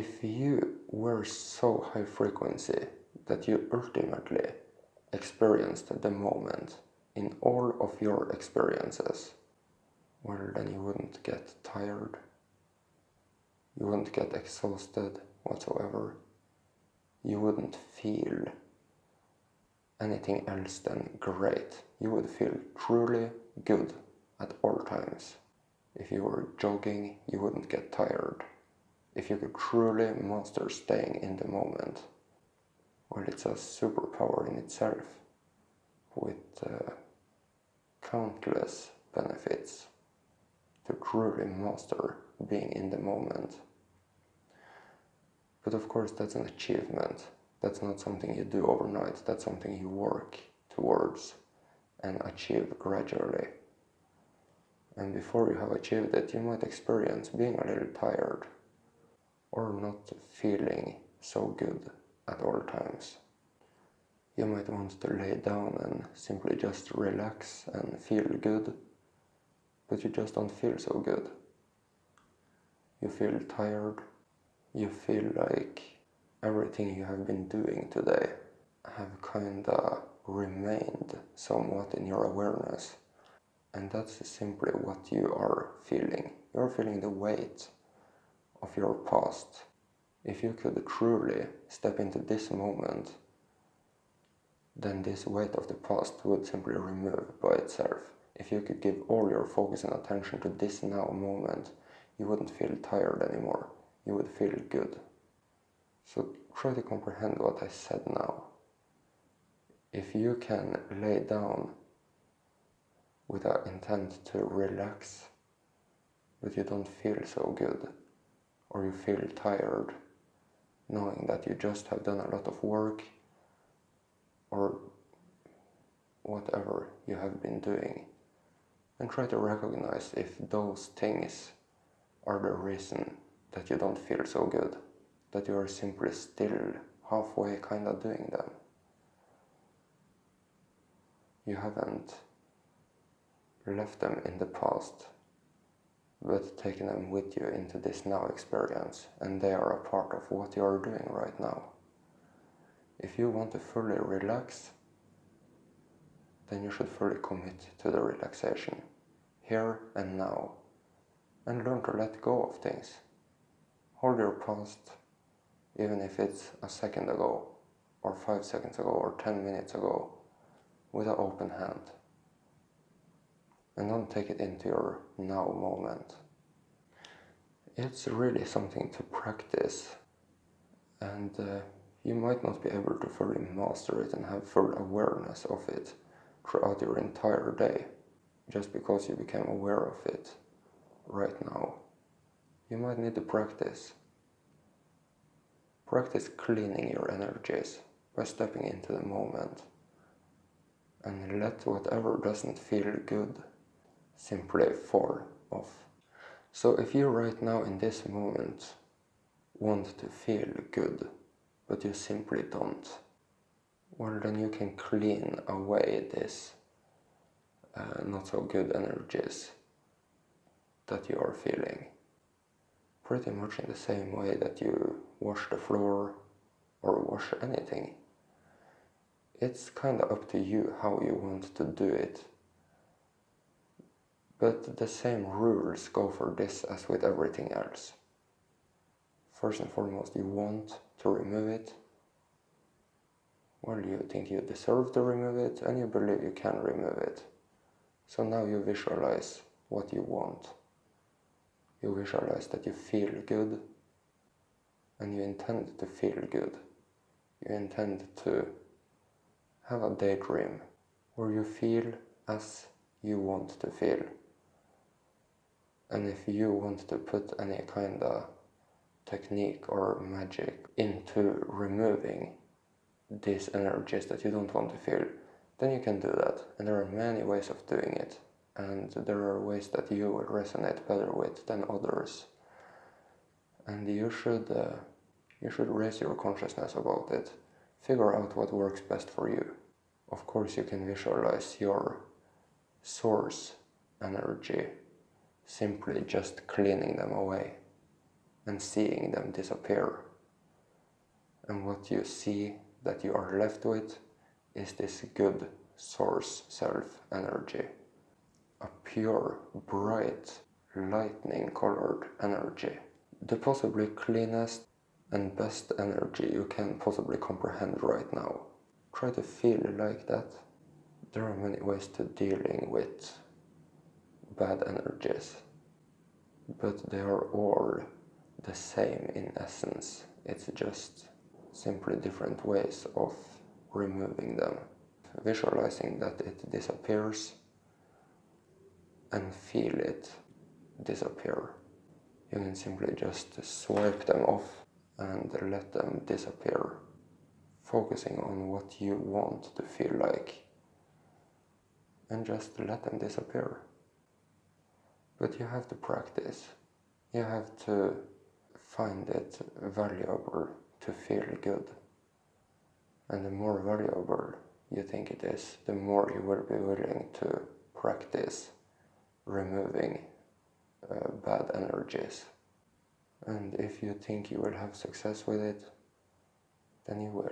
If you were so high frequency that you ultimately experienced the moment in all of your experiences, well, then you wouldn't get tired, you wouldn't get exhausted whatsoever, you wouldn't feel anything else than great. You would feel truly good at all times. If you were jogging, you wouldn't get tired. If you could truly master staying in the moment, well, it's a superpower in itself with countless benefits to truly master being in the moment. But of course, that's an achievement. That's not something you do overnight. That's something you work towards and achieve gradually. And before you have achieved it, you might experience being a little tired or not feeling so good at all times. You might want to lay down and simply just relax and feel good, but you just don't feel so good. You feel tired. You feel like everything you have been doing today have kinda remained somewhat in your awareness. And that's simply what you are feeling. You're feeling the weight of your past. If you could truly step into this moment, then this weight of the past would simply remove by itself. If you could give all your focus and attention to this now moment, you wouldn't feel tired anymore. You would feel good. So try to comprehend what I said now. If you can lay down with an intent to relax, but you don't feel so good, or you feel tired, knowing that you just have done a lot of work, or whatever you have been doing, and try to recognize if those things are the reason that you don't feel so good, that you are simply still halfway kinda doing them. You haven't left them in the past, but taken them with you into this now experience, and they are a part of what you are doing right now. If you want to fully relax, then you should fully commit to the relaxation, here and now, and learn to let go of things. Hold your past, even if it's a second ago, or 5 seconds ago, or 10 minutes ago, with an open hand. And don't take it into your now moment. It's really something to practice, and you might not be able to fully master it and have full awareness of it throughout your entire day, just because you became aware of it right now. You might need to practice. Practice cleaning your energies by stepping into the moment, and let whatever doesn't feel good simply fall off. So if you right now in this moment want to feel good, but you simply don't, well, then you can clean away this not so good energies that you are feeling. Pretty much in the same way that you wash the floor or wash anything. It's kinda up to you how you want to do it. But the same rules go for this as with everything else. First and foremost, you want to remove it. Well, you think you deserve to remove it, and you believe you can remove it. So now you visualize what you want. You visualize that you feel good, and you intend to feel good. You intend to have a daydream where you feel as you want to feel. And if you want to put any kind of technique or magic into removing these energies that you don't want to feel, then you can do that. And there are many ways of doing it. And there are ways that you will resonate better with than others. And you should raise your consciousness about it. Figure out what works best for you. Of course, you can visualize your source energy simply just cleaning them away. and seeing them disappear. And what you see that you are left with is this good source self energy. A pure, bright, lightning colored energy. The possibly cleanest and best energy you can possibly comprehend right now. Try to feel like that. There are many ways to dealing with bad energies, but they are all the same in essence. It's just simply different ways of removing them. Visualizing that it disappears and feel it disappear. You can simply just swipe them off and let them disappear, focusing on what you want to feel like, and just let them disappear. But you have to practice. You have to find it valuable to feel good. And the more valuable you think it is, the more you will be willing to practice removing bad energies. And if you think you will have success with it, then you will.